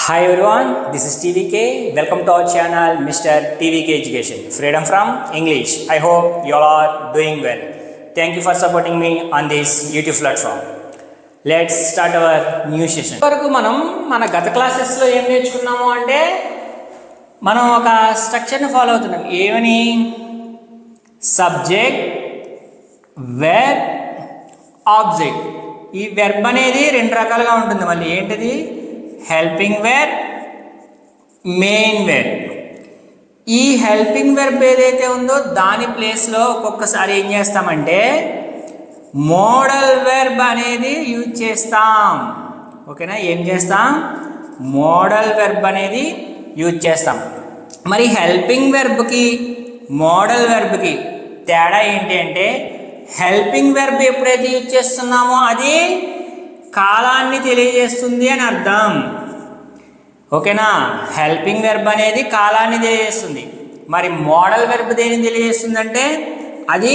Hi everyone, this is TVK. Welcome to our channel, Mr. TVK Education. Freedom from English. I hope you all are doing well. Thank you for supporting me on this YouTube platform. Let's start our new session. వరకు మనం మన గత క్లాసెస్లో ఏం నేర్చుకున్నాము అంటే మనం ఒక స్ట్రక్చర్ని ఫాలో అవుతున్నాం. ఏమని? Subject, verb, object. ఈ వెర్బ్ అనేది రెండు రకాలుగా ఉంటుంది. మళ్ళీ ఏంటిది? Helping verb, main verb. ఈ హెల్పింగ్ వెర్బ్ ఏదైతే ఉందో దాని ప్లేస్లో ఒక్కొక్కసారి ఏం చేస్తామంటే మోడల్ వెర్బ్ అనేది యూజ్ చేస్తాం. ఓకేనా? ఏం చేస్తాం? మోడల్ వెర్బ్ అనేది యూజ్ చేస్తాం. మరి హెల్పింగ్ వెర్బ్కి మోడల్ వెర్బ్కి తేడా ఏంటి అంటే, హెల్పింగ్ వెర్బ్ ఎప్పుడైతే యూజ్ చేస్తున్నామో అది కాలాన్ని తెలియజేస్తుంది అని అర్థం. ఓకేనా? హెల్పింగ్ వెర్బ్ అనేది కాలాన్ని తెలియజేస్తుంది. మరి మోడల్ వెర్బ్ దేనిని తెలియజేస్తుందంటే అది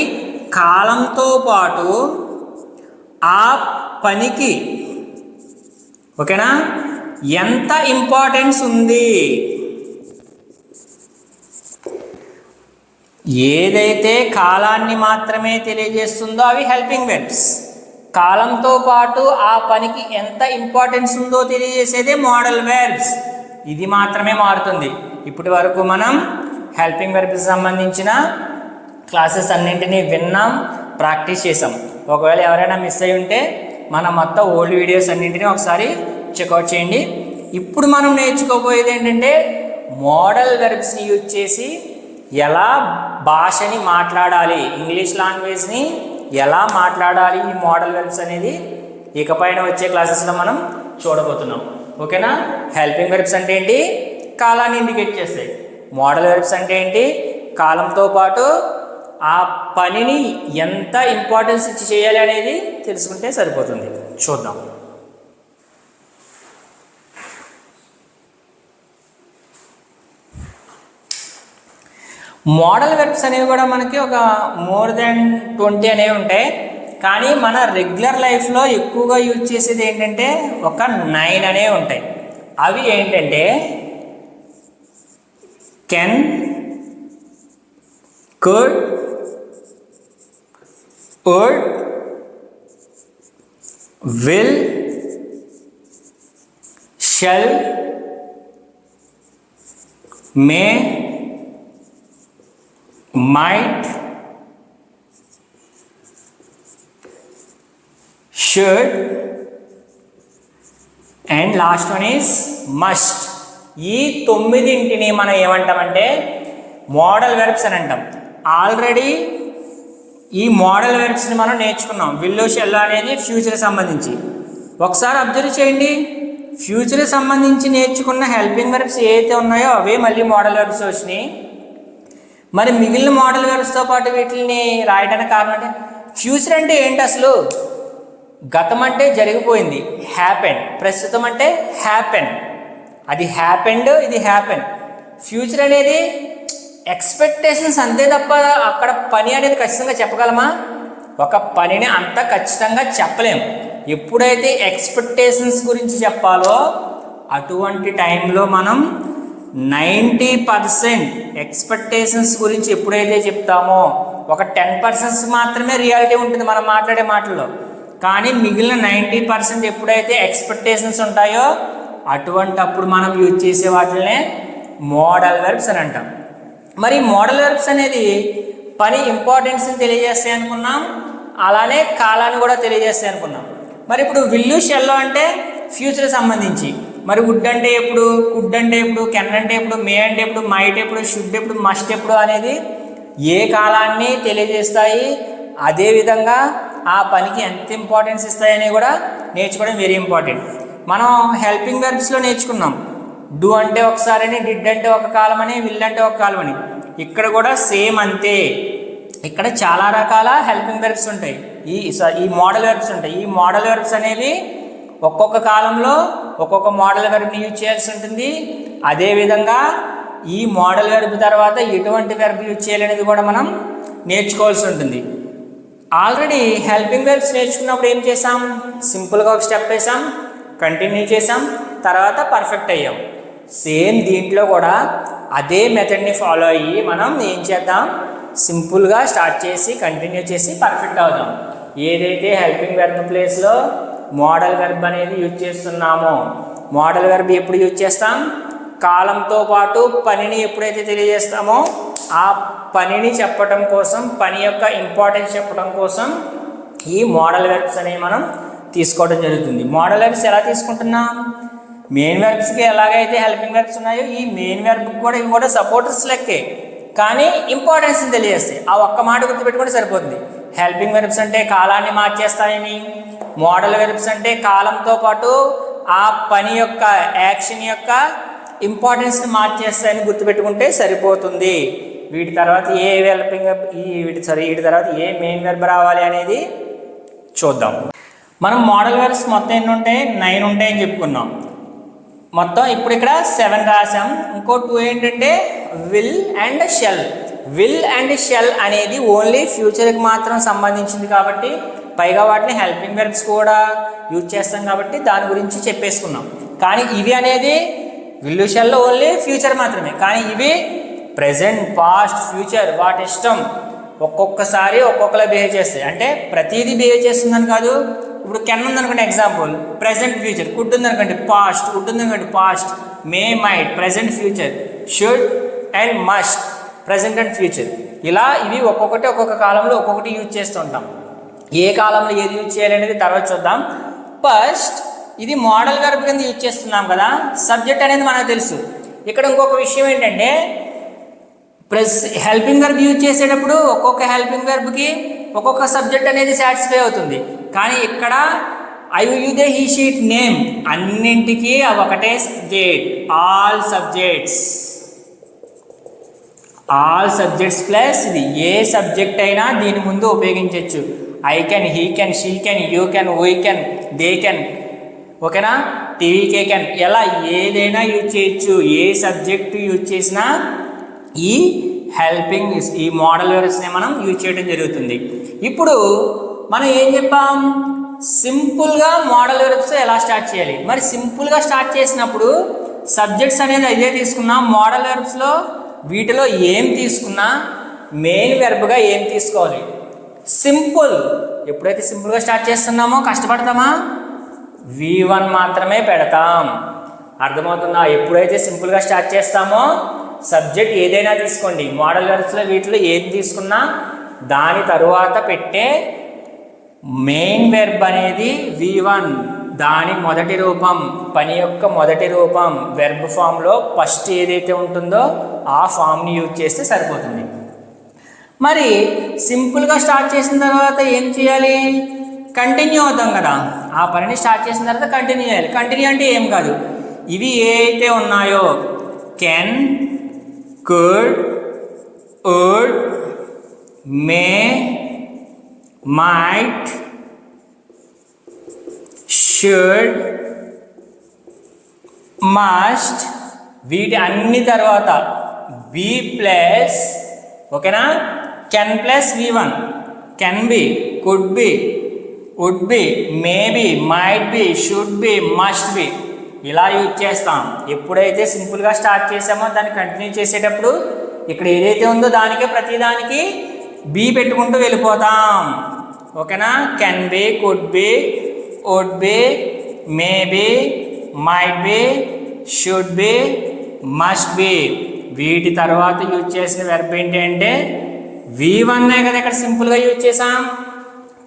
కాలంతో పాటు ఆ పనికి ఓకేనా ఎంత ఇంపార్టెన్స్ ఉంది, ఏదైతే కాలాన్ని మాత్రమే తెలియజేస్తుందో అవి హెల్పింగ్ వెర్బ్స్. కాలంతో పాటు ఆ పనికి ఎంత ఇంపార్టెన్స్ ఉందో తెలియజేసేదే మోడల్ వెర్బ్స్. ఇది మాత్రమే మారుతుంది. ఇప్పటి వరకు మనం హెల్పింగ్ వెర్బ్కి సంబంధించిన క్లాసెస్ అన్నింటినీ విన్నాం, ప్రాక్టీస్ చేసాం. ఒకవేళ ఎవరైనా మిస్ అయి ఉంటే మన మొత్తం ఓల్డ్ వీడియోస్ అన్నింటినీ ఒకసారి చెక్అవుట్ చేయండి. ఇప్పుడు మనం నేర్చుకోబోయేది ఏంటంటే మోడల్ వెర్బ్స్ని యూజ్ చేసి ఎలా భాషని మాట్లాడాలి, ఇంగ్లీష్ లాంగ్వేజ్ని ఎలా మాట్లాడాలి, ఈ మోడల్ వెర్బ్స్ అనేది ఇకపైన వచ్చే క్లాసెస్లో మనం చూడబోతున్నాం. ఓకేనా? హెల్పింగ్ వెర్బ్స్ అంటే ఏంటి? కాలాన్ని ఇండికేట్ చేస్తాయి. మోడల్ వెర్బ్స్ అంటే ఏంటి? కాలంతో పాటు ఆ పనిని ఎంత ఇంపార్టెన్స్ ఇచ్చి చేయాలి అనేది తెలుసుకుంటే సరిపోతుంది. చూద్దాం. మోడల్ వెర్బ్స్ అనేవి కూడా మనకి ఒక మోర్ దెన్ 20 అనేవి ఉంటాయి. కానీ మన రెగ్యులర్ లైఫ్లో ఎక్కువగా యూజ్ చేసేది ఏంటంటే ఒక 9 అనేవి ఉంటాయి. అవి ఏంటంటే can, could, would, will, shall, may, might, should, and last one is must. ఈ 9 మనం ఏమంటామంటే మోడల్ వెర్బ్స్ అని అంటాం. ఆల్రెడీ ఈ మోడల్ వెర్బ్స్ని మనం నేర్చుకున్నాం. విల్, షెల్ అనేది ఫ్యూచర్కి సంబంధించి. ఒకసారి అబ్జర్వ్ చేయండి, ఫ్యూచర్కి సంబంధించి నేర్చుకున్న హెల్పింగ్ వెర్బ్స్ ఏవైతే ఉన్నాయో అవే మళ్ళీ మోడల్ వెర్బ్స్ వచ్చినాయి. మరి మిగిలిన మోడల్ వెర్బ్స్తో పాటు వీటిని రాయడానికి కారణం అంటే ఫ్యూచర్ అంటే ఏంటి? అసలు గతం అంటే జరిగిపోయింది, హ్యాపెన్. ప్రస్తుతం అంటే హ్యాపెన్. అది హ్యాపెండ్, ఇది హ్యాపెన్. ఫ్యూచర్ అనేది ఎక్స్పెక్టేషన్స్ అంతే తప్ప అక్కడ పని అనేది ఖచ్చితంగా చెప్పగలమా? ఒక పనిని అంత ఖచ్చితంగా చెప్పలేం. ఎప్పుడైతే ఎక్స్పెక్టేషన్స్ గురించి చెప్పాలో అటువంటి టైంలో మనం 90% ఎక్స్పెక్టేషన్స్ గురించి ఎప్పుడైతే చెప్తామో ఒక 10% మాత్రమే రియాలిటీ ఉంటుంది మనం మాట్లాడే మాటల్లో. కానీ మిగిలిన 90% ఎప్పుడైతే ఎక్స్పెక్టేషన్స్ ఉంటాయో అటువంటప్పుడు మనం యూజ్ చేసే వాటినే మోడల్ వెర్బ్స్ అని అంటాం. మరి మోడల్ వెర్బ్స్ అనేది పని ఇంపార్టెన్స్ని తెలియజేస్తాయి అనుకున్నాం, అలానే కాలాన్ని కూడా తెలియజేస్తాయి అనుకున్నాం. మరి ఇప్పుడు విల్లు, షెల్లో అంటే ఫ్యూచర్కి సంబంధించి. మరి వుడ్ అంటే ఎప్పుడు, కుడ్ అంటే ఎప్పుడు, కెన్ అంటే ఎప్పుడు, మే అంటే ఎప్పుడు, మైట్ ఎప్పుడు, షుడ్ ఎప్పుడు, మస్ట్ ఎప్పుడు అనేది ఏ కాలాన్ని తెలియజేస్తాయి, అదేవిధంగా ఆ పనికి ఎంత ఇంపార్టెన్స్ ఇస్తాయని కూడా నేర్చుకోవడం వెరీ ఇంపార్టెంట్. మనం హెల్పింగ్ వెర్బ్స్లో నేర్చుకున్నాం. డూ అంటే ఒకసారని, డిడ్ అంటే ఒక కాలం అని, విల్ అంటే ఒక కాలం అని. ఇక్కడ కూడా సేమ్ అంతే. ఇక్కడ చాలా రకాల హెల్పింగ్ వెర్బ్స్ ఉంటాయి, ఈ మోడల్ వెర్బ్స్ ఉంటాయి. ఈ మోడల్ వెర్బ్స్ అనేవి ఒక్కొక్క కాలంలో ఒక్కొక్క మోడల్ వెర్బ్ని యూజ్ చేయాల్సి ఉంటుంది. అదేవిధంగా ఈ మోడల్ వెర్బ్ తర్వాత ఎటువంటి వెర్బ్ యూజ్ చేయాలనేది కూడా మనం నేర్చుకోవాల్సి ఉంటుంది. ఆల్రెడీ హెల్పింగ్ వెర్బ్స్ నేర్చుకున్నప్పుడు ఏం చేసాం? సింపుల్గా ఒక స్టెప్ వేసాం, కంటిన్యూ చేసాం, తర్వాత పర్ఫెక్ట్ అయ్యాం. సేమ్ దీంట్లో కూడా అదే మెథడ్ని ఫాలో అయ్యి మనం ఏం చేద్దాం, సింపుల్గా స్టార్ట్ చేసి కంటిన్యూ చేసి పర్ఫెక్ట్ అవుదాం. ఏదైతే హెల్పింగ్ వెర్బ్ ప్లేస్లో మోడల్ వెర్బ్ అనేది యూజ్ చేస్తున్నామో, మోడల్ వెర్బ్ ఎప్పుడు యూజ్ చేస్తాం, కాలంతో పాటు పనిని ఎప్పుడైతే తెలియజేస్తామో ఆ పనిని చెప్పడం కోసం, పని యొక్క ఇంపార్టెన్స్ చెప్పడం కోసం ఈ మోడల్ వెర్బ్స్ అనేవి మనం తీసుకోవడం జరుగుతుంది. మోడల్ వెర్బ్స్ ఎలా తీసుకుంటున్నాం, మెయిన్ వెర్బ్స్కి ఎలాగైతే హెల్పింగ్ వెర్బ్స్ ఉన్నాయో ఈ మెయిన్ వెర్బ్కి కూడా ఇవి కూడా సపోర్టర్స్ లెక్కే, కానీ ఇంపార్టెన్స్ని తెలియజేస్తాయి. ఆ ఒక్క మాట గుర్తుపెట్టుకుంటే సరిపోతుంది. హెల్పింగ్ వెర్బ్స్ అంటే కాలాన్ని మార్చేస్తాయని, మోడల్ వెర్బ్స్ అంటే కాలంతో పాటు ఆ పని యొక్క యాక్షన్ యొక్క ఇంపార్టెన్స్ని మార్చేస్తాయని గుర్తుపెట్టుకుంటే సరిపోతుంది. వీటి తర్వాత ఏ హెల్పింగ్ వెర్బ్ వీటి తర్వాత ఏ మెయిన్ వెర్బ్ రావాలి అనేది చూద్దాం. మనం మోడల్ వెర్బ్స్ మొత్తం ఎన్ని ఉంటాయి, 9 ఉంటాయని చెప్పుకున్నాం. మొత్తం ఇప్పుడు ఇక్కడ 7 రాసాం. ఇంకో 2 ఏంటంటే will and shall. Will and shall అనేది ఓన్లీ ఫ్యూచర్కి మాత్రం సంబంధించింది కాబట్టి, పైగా వాటిని హెల్పింగ్ వెర్బ్స్ కూడా యూజ్ చేస్తాం కాబట్టి దాని గురించి చెప్పేసుకున్నాం. కానీ ఇవి అనేది విల్ షెల్ ఓన్లీ ఫ్యూచర్ మాత్రమే, కానీ ఇవి ప్రెజెంట్, పాస్ట్, ఫ్యూచర్ వాటి ఇష్టం ఒక్కొక్కసారి ఒక్కొక్కలా బిహేవ్ చేస్తాయి. అంటే ప్రతిదీ బిహేవ్ చేస్తుందని కాదు. ఇప్పుడు కెన్ ఉందనుకోండి ఎగ్జాంపుల్, ప్రెజెంట్ ఫ్యూచర్. కుడ్ ఉందనుకోండి పాస్ట్, వుడ్ ఉందనుకోండి past, may might present future, should and must present and future. ఇలా ఇవి ఒక్కొక్కటి ఒక్కొక్క కాలంలో ఒక్కొక్కటి యూజ్ చేస్తూ ఉంటాం. ఏ కాలంలో ఏది యూజ్ చేయాలి అనేది తర్వాత చూద్దాం. ఫస్ట్ ఇది మోడల్ వెర్బ్ కింద యూజ్ చేస్తున్నాం కదా, సబ్జెక్ట్ అనేది మనకు తెలుసు. ఇక్కడ ఇంకొక విషయం ఏంటంటే హెల్పింగ్ వెర్బ్ యూజ్ చేసేటప్పుడు ఒక్కొక్క హెల్పింగ్ వెర్బ్కి ఒక్కొక్క సబ్జెక్ట్ అనేది సాటిస్ఫై అవుతుంది. కానీ ఇక్కడ I you they he she it name అన్నింటికి ఒకటే సబ్జెక్ట్, ఆల్ సబ్జెక్ట్స్ ప్లస్ ఇది ఏ సబ్జెక్ట్ అయినా దీని ముందు ఉపయోగించవచ్చు. I can, he can, she can, you can, we can, they can, ఓకేనా, టీవీకే కెన్, ఎలా ఏదైనా యూజ్ చేయొచ్చు. ఏ సబ్జెక్ట్ యూజ్ చేసినా ఈ హెల్పింగ్ ఈ మోడల్ వెర్బ్స్ని మనం యూజ్ చేయడం జరుగుతుంది. ఇప్పుడు మనం ఏం చెప్పాం, సింపుల్గా మోడల్ వెర్బ్స్ ఎలా స్టార్ట్ చేయాలి. మరి సింపుల్గా స్టార్ట్ చేసినప్పుడు సబ్జెక్ట్స్ అనేది అదే తీసుకున్నాం. మోడల్ వెర్బ్స్లో వీటిలో ఏం తీసుకున్నా మెయిన్ వెర్బ్గా ఏం తీసుకోవాలి, సింపుల్. ఎప్పుడైతే సింపుల్గా స్టార్ట్ చేస్తున్నామో కష్టపడతామా, V1 మాత్రమే పెడతాం. అర్థమవుతుందా? ఎప్పుడైతే సింపుల్గా స్టార్ట్ చేస్తామో సబ్జెక్ట్ ఏదైనా తీసుకోండి, మోడల్ వెర్బ్స్లో వీటిలో ఏది తీసుకున్నా దాని తరువాత పెట్టే మెయిన్ వెర్బ్ అనేది V1, దాని మొదటి రూపం, పని యొక్క మొదటి రూపం వెర్బ్ ఫామ్లో ఫస్ట్ ఏదైతే ఉంటుందో ఆ ఫామ్ని యూజ్ చేస్తే సరిపోతుంది. మరి సింపుల్గా స్టార్ట్ చేసిన తర్వాత ఏం చేయాలి, కంటిన్యూ అవుతాం కదా, ఆ పనిని స్టార్ట్ చేసిన తర్వాత కంటిన్యూ చేయాలి. కంటిన్యూ అంటే ఏం కాదు, ఇవి ఏ అయితే ఉన్నాయో can, could, would, may, might, should, must, వీటి అన్ని తర్వాత బి ప్లస్, ఓకేనా, can plus V1, can be, could be, would be, may be, might be, should be, must be, ఇలా యూజ్ చేస్తాం. ఎప్పుడైతే సింపుల్గా స్టార్ట్ చేసామో దాన్ని కంటిన్యూ చేసేటప్పుడు ఇక్కడ ఏదైతే ఉందో దానికే ప్రతిదానికి బి పెట్టుకుంటూ వెళ్ళిపోతాం. ఓకేనా, can be, could be, would be, may be, might be, should be, must be. వీటి తర్వాత యూజ్ చేసిన వెర్బ్ ఏంటి అంటే V1 కదా ఇక్కడ సింపుల్గా యూజ్ చేసాం.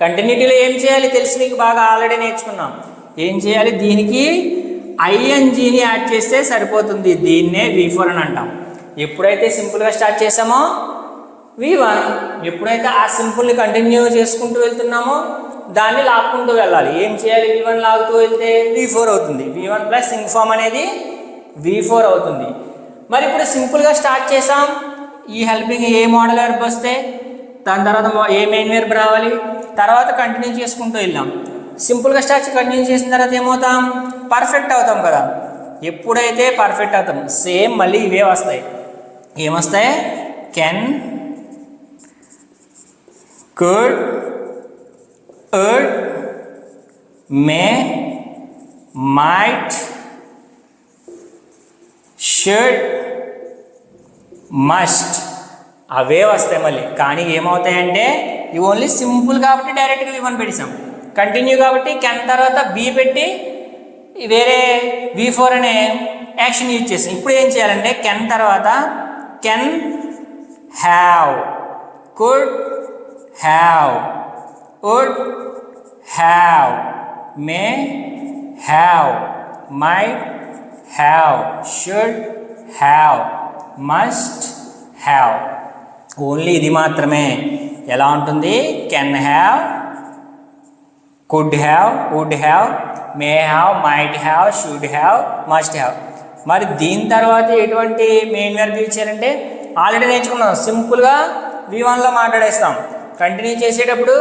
కంటిన్యూటీలో ఏం చేయాలి తెలుసు మీకు, బాగా ఆల్రెడీ నేర్చుకున్నాం. ఏం చేయాలి, దీనికి ఐఎన్జీని యాడ్ చేస్తే సరిపోతుంది. దీన్నే V4 అని అంటాం. ఎప్పుడైతే సింపుల్గా స్టార్ట్ చేసామో V1, ఎప్పుడైతే ఆ సింపుల్ని కంటిన్యూ చేసుకుంటూ వెళ్తున్నామో దాన్ని లాక్కుంటూ వెళ్ళాలి. ఏం చేయాలి, V1 లాగుతూ వెళ్తే V4 అవుతుంది. V1 ప్లస్ ఇంగ్ ఫామ్ అనేది V4 అవుతుంది. మరి ఇప్పుడు సింపుల్గా స్టార్ట్ చేసాం, ఈ హెల్పింగ్ ఏ మోడల్ వెర్బ్ వస్తే దాని తర్వాత ఏ మెయిన్ వెర్బ్ రావాలి, తర్వాత కంటిన్యూ చేసుకుంటూ వెళ్ళాం. సింపుల్గా స్టార్ట్ కంటిన్యూ చేసిన తర్వాత ఏమవుతాం, పర్ఫెక్ట్ అవుతాం కదా. ఎప్పుడైతే పర్ఫెక్ట్ అవుతాం సేమ్ మళ్ళీ ఇవే వస్తాయి. ఏమొస్తాయి, can, could, would, may, might, should, must అవే వస్తాయి మళ్ళీ. కానీ ఏమవుతాయంటే ఇవి ఓన్లీ సింపుల్ కాబట్టి డైరెక్ట్గా V1 పెట్టేసాం. కంటిన్యూ కాబట్టి కెన్ తర్వాత బి పెట్టి వేరే V4 అనే యాక్షన్ యూజ్ చేసాం. ఇప్పుడు ఏం చేయాలంటే కెన్ తర్వాత can have, could have, would have, may have, might have, should have, must have. Only ఇది మాత్రమే. ఎలా ఉంటుంది? Can have, could have, would have, may have, might have, should have, must have. మరి దీని తర్వాత ఎటువంటి మెయిన్ వెర్బ్ యూజ్ చేయాలంటే already నేర్చుకున్నాం. సింపుల్గా V1లో మాట్లాడేస్తాం. కంటిన్యూ చేసేటప్పుడు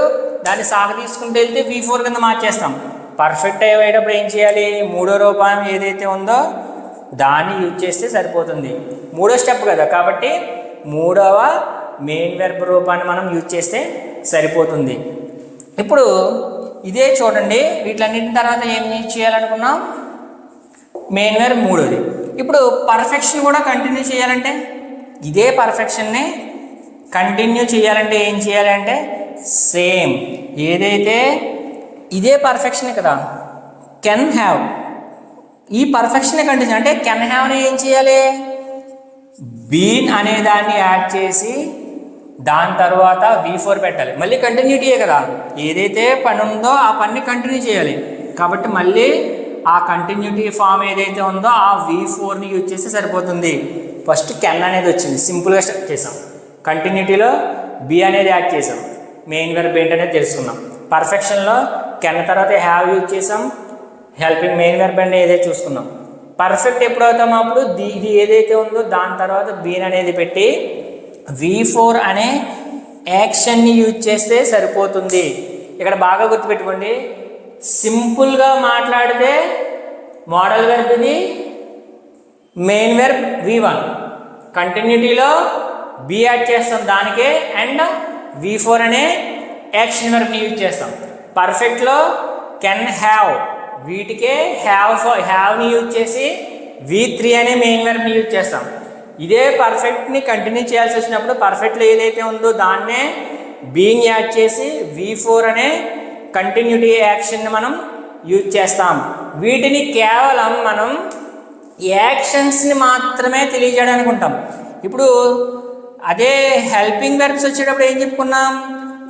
దాన్ని సాగ తీసుకుంటూ వెళ్తే V4 కింద మార్చేస్తాం. పర్ఫెక్ట్ అయ్యేటప్పుడు ఏం చేయాలి? మూడో రూపం ఏదైతే ఉందో దాన్ని యూజ్ చేస్తే సరిపోతుంది. మూడో స్టెప్ కదా, కాబట్టి మూడవ మెయిన్ వెర్బ్ రూపాన్ని మనం యూజ్ చేస్తే సరిపోతుంది. ఇప్పుడు ఇదే చూడండి, వీటిలన్నింటి తర్వాత ఏం చేయాలనుకున్నాం? మెయిన్ వెర్బ్ మూడోది. ఇప్పుడు పర్ఫెక్షన్ కూడా కంటిన్యూ చేయాలంటే ఇదే పర్ఫెక్షన్ని కంటిన్యూ చేయాలంటే ఏం చేయాలంటే సేమ్ ఏదైతే ఇదే పర్ఫెక్షన్ కదా, కెన్ హ్యావ్, ఈ పర్ఫెక్షన్ కంటిన్యూ అంటే కెన్ హ్యావ్ని ఏం చేయాలి? బీన్ అనే దాన్ని యాడ్ చేసి దాని తర్వాత V4 పెట్టాలి. మళ్ళీ కంటిన్యూటీయే కదా, ఏదైతే పని ఉందో ఆ పని కంటిన్యూ చేయాలి. కాబట్టి మళ్ళీ ఆ కంటిన్యూటీ ఫామ్ ఏదైతే ఉందో ఆ V4ని యూజ్ చేస్తే సరిపోతుంది. ఫస్ట్ కెన్ అనేది వచ్చింది, సింపుల్గా స్టార్ట్ చేసాం. కంటిన్యూటీలో బి అనేది యాడ్ చేసాం. మెయిన్ వెర్బ్ ఏంటనేది తెలుసుకున్నాం. పర్ఫెక్షన్లో కెన్ తర్వాత హ్యావ్ యూజ్ చేసాం. హెల్పింగ్ మెయిన్ వెర్బ్ అంటే ఏదైతే చూసుకున్నాం. పర్ఫెక్ట్ ఎప్పుడు అవుతామో అప్పుడు ఇది ఏదైతే ఉందో దాని తర్వాత బీన్ అనేది పెట్టి V4 అనే యాక్షన్ని యూజ్ చేస్తే సరిపోతుంది. ఇక్కడ బాగా గుర్తుపెట్టుకోండి, సింపుల్గా మాట్లాడితే మోడల్ వెర్బ్ ఇది, మెయిన్ వెర్బ్ V1, కంటిన్యూటీలో బి యాడ్ చేస్తాం దానికే, అండ్ V4 అనే యాక్షన్ వెర్బ్ని యూజ్ చేస్తాం. పర్ఫెక్ట్లో కెన్ హ్యావ్, వీటికే హ్యావ్ని యూజ్ చేసి V3 అనే మెయిన్ వెర్బ్ని యూజ్ చేస్తాం. ఇదే పర్ఫెక్ట్ని కంటిన్యూ చేయాల్సి వచ్చినప్పుడు పర్ఫెక్ట్లో ఏదైతే ఉందో దాన్నే బీయింగ్ యాడ్ చేసి V4 అనే కంటిన్యూటీ యాక్షన్ని మనం యూజ్ చేస్తాం. వీటిని కేవలం మనం యాక్షన్స్ని మాత్రమే తెలియజేయడానికి ఉంటాం. ఇప్పుడు అదే హెల్పింగ్ వెర్బ్స్ వచ్చేటప్పుడు ఏం చెప్పుకున్నాం?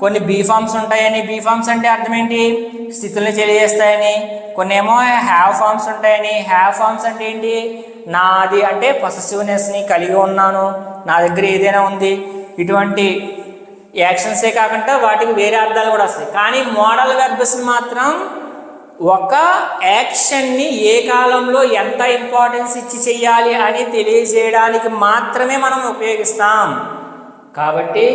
కొన్ని బీ ఫామ్స్ ఉంటాయని. బీ ఫామ్స్ అంటే అర్థం ఏంటి? స్థితుల్ని తెలియజేస్తాయని. కొన్ని ఏమో హ్యావ్ ఫామ్స్ ఉంటాయని. హ్యావ్ ఫామ్స్ అంటే ఏంటి? నాది అంటే పొసెసివ్నెస్ని కలిగి ఉన్నాను, నా దగ్గర ఏదైనా ఉంది, ఇటువంటి యాక్షన్సే కాకుండా వాటికి వేరే అర్థాలు కూడా వస్తాయి. కానీ మోడల్ వెర్బ్స్ని మాత్రం ఒక యాక్షన్ని ఏ కాలంలో ఎంత ఇంపార్టెన్స్ ఇచ్చి చెయ్యాలి అని తెలియజేయడానికి మాత్రమే మనం ఉపయోగిస్తాం. కాబట్టి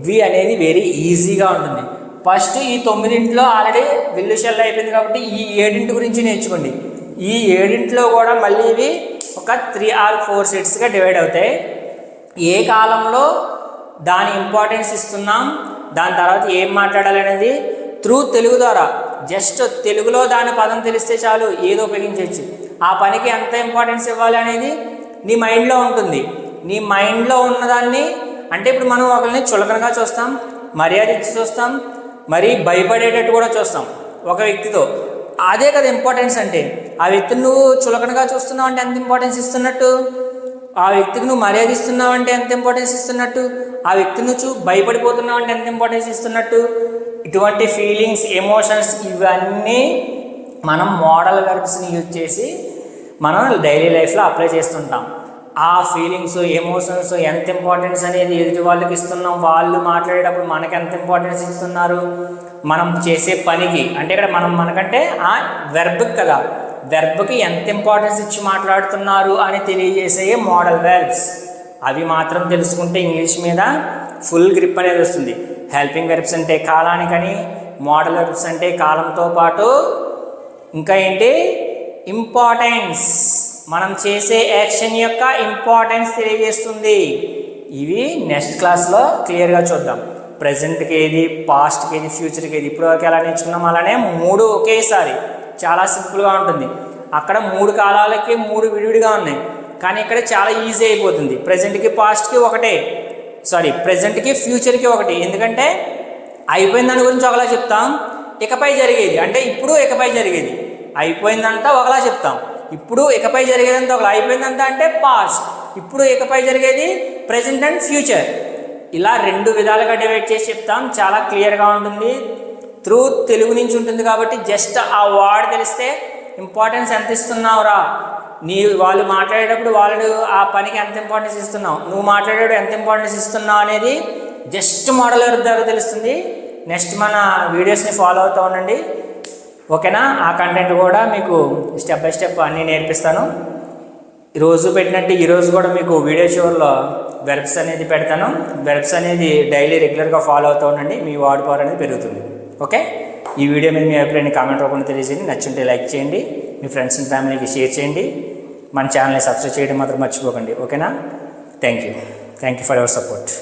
వి అనేది వెరీ ఈజీగా ఉంటుంది. ఫస్ట్ ఈ 9 ఆల్రెడీ విల్లు షెల్ అయిపోయింది కాబట్టి ఈ 7 గురించి నేర్చుకోండి. ఈ 7 కూడా మళ్ళీ ఇవి ఒక 3 or 4 సెట్స్గా డివైడ్ అవుతాయి. ఏ కాలంలో దాని ఇంపార్టెన్స్ ఇస్తున్నాం, దాని తర్వాత ఏం మాట్లాడాలి అనేది త్రూ తెలుగు ద్వారా, జస్ట్ తెలుగులో దాని పదం తెలిస్తే చాలు, ఏదో ఉపయోగించవచ్చు. ఆ పనికి ఎంత ఇంపార్టెన్స్ ఇవ్వాలి అనేది నీ మైండ్లో ఉంటుంది. నీ మైండ్లో ఉన్నదాన్ని అంటే ఇప్పుడు మనం ఒకరిని చులకనగా చూస్తాం, మర్యాద ఇచ్చి చూస్తాం, మరి భయపడేటట్టు కూడా చూస్తాం ఒక వ్యక్తితో. అదే కదా ఇంపార్టెన్స్ అంటే. ఆ వ్యక్తిని నువ్వు చులకనగా చూస్తున్నావు అంటే ఎంత ఇంపార్టెన్స్ ఇస్తున్నట్టు, ఆ వ్యక్తికి నువ్వు మర్యాద ఇస్తున్నావు అంటే ఎంత ఇంపార్టెన్స్ ఇస్తున్నట్టు, ఆ వ్యక్తిని నువ్వు భయపడిపోతున్నావు అంటే ఎంత ఇంపార్టెన్స్ ఇస్తున్నట్టు. ఇటువంటి ఫీలింగ్స్, ఎమోషన్స్ ఇవన్నీ మనం మోడల్ వెర్బ్స్ని యూజ్ చేసి మనం డైలీ లైఫ్లో అప్లై చేస్తుంటాం. ఆ ఫీలింగ్స్, ఎమోషన్స్ ఎంత ఇంపార్టెన్స్ అనేది ఎదుటి వాళ్ళకి ఇస్తున్నాం, వాళ్ళు మాట్లాడేటప్పుడు మనకి ఎంత ఇంపార్టెన్స్ ఇస్తున్నారు, మనం చేసే పనికి అంటే ఇక్కడ మనం మనకంటే ఆ వెర్బ్కి కదా, వెర్బ్కి ఎంత ఇంపార్టెన్స్ ఇచ్చి మాట్లాడుతున్నారు అని తెలియజేసే మోడల్ వెర్బ్స్. అవి మాత్రం తెలుసుకుంటే ఇంగ్లీష్ మీద ఫుల్ గ్రిప్ అనేది వస్తుంది. హెల్పింగ్ వెర్బ్స్ అంటే కాలానికని, మోడల్ వెర్బ్స్ అంటే కాలంతో పాటు ఇంకా ఏంటి ఇంపార్టెన్స్, మనం చేసే యాక్షన్ యొక్క ఇంపార్టెన్స్ తెలియజేస్తుంది. ఇవి నెక్స్ట్ క్లాస్లో క్లియర్గా చూద్దాం. ప్రజెంట్కి ఏది, పాస్ట్కి ఏది, ఫ్యూచర్కి ఏది. ఇప్పుడు వరకు ఎలా నేర్చుకున్నాం అలానే 3 ఒకేసారి చాలా సింపుల్గా ఉంటుంది. అక్కడ 3 కాలాలకి 3 విడివిడిగా ఉన్నాయి. కానీ ఇక్కడ చాలా ఈజీ అయిపోతుంది. ప్రజెంట్కి పాస్ట్కి ఒకటే, ప్రజెంట్కి ఫ్యూచర్కి ఒకటి. ఎందుకంటే అయిపోయిన దాని గురించి ఒకలా చెప్తాం, ఇకపై జరిగేది అంటే ఇప్పుడు ఇకపై జరిగేది. అయిపోయిందంతా ఒకలా చెప్తాం, ఇప్పుడు ఇకపై జరిగేదంతా ఒకలా. అయిపోయిందంతా అంటే పాస్ట్, ఇప్పుడు ఇకపై జరిగేది ప్రజెంట్ అండ్ ఫ్యూచర్. ఇలా 2 విధాలుగా డివైడ్ చేసి చెప్తాం. చాలా క్లియర్గా ఉంటుంది. త్రూ తెలుగు నుంచి ఉంటుంది కాబట్టి జస్ట్ ఆ వర్డ్ తెలిస్తే ఇంపార్టెన్స్ ఎంత ఇస్తున్నావురా, వాళ్ళు మాట్లాడేటప్పుడు వాళ్ళు ఆ పనికి ఎంత ఇంపార్టెన్స్ ఇస్తున్నావు, నువ్వు మాట్లాడేటప్పుడు ఎంత ఇంపార్టెన్స్ ఇస్తున్నావు అనేది జస్ట్ మోడల్ ద్వారా తెలుస్తుంది. నెక్స్ట్ మన వీడియోస్ని ఫాలో అవుతూ ఉండండి, ఓకేనా? ఆ కంటెంట్ కూడా మీకు స్టెప్ బై స్టెప్ అన్నీ నేర్పిస్తాను. రోజు పెట్టినట్టు ఈరోజు కూడా మీకు వీడియో చివరిలో వెర్బ్స్ అనేది పెడతాను. వెర్బ్స్ అనేది డైలీ రెగ్యులర్గా ఫాలో అవుతూ ఉండండి, మీ వర్డ్ పవర్ అనేది పెరుగుతుంది. ఓకే, ఈ వీడియో మీద మీ అభిప్రాయాన్ని కామెంట్ రూపంలో తెలియజేయండి. నచ్చుంటే లైక్ చేయండి, మీ ఫ్రెండ్స్ అండ్ ఫ్యామిలీకి షేర్ చేయండి. మన ఛానల్ని సబ్స్క్రైబ్ చేయడం మాత్రం మర్చిపోకండి, ఓకేనా? Thank you for your support.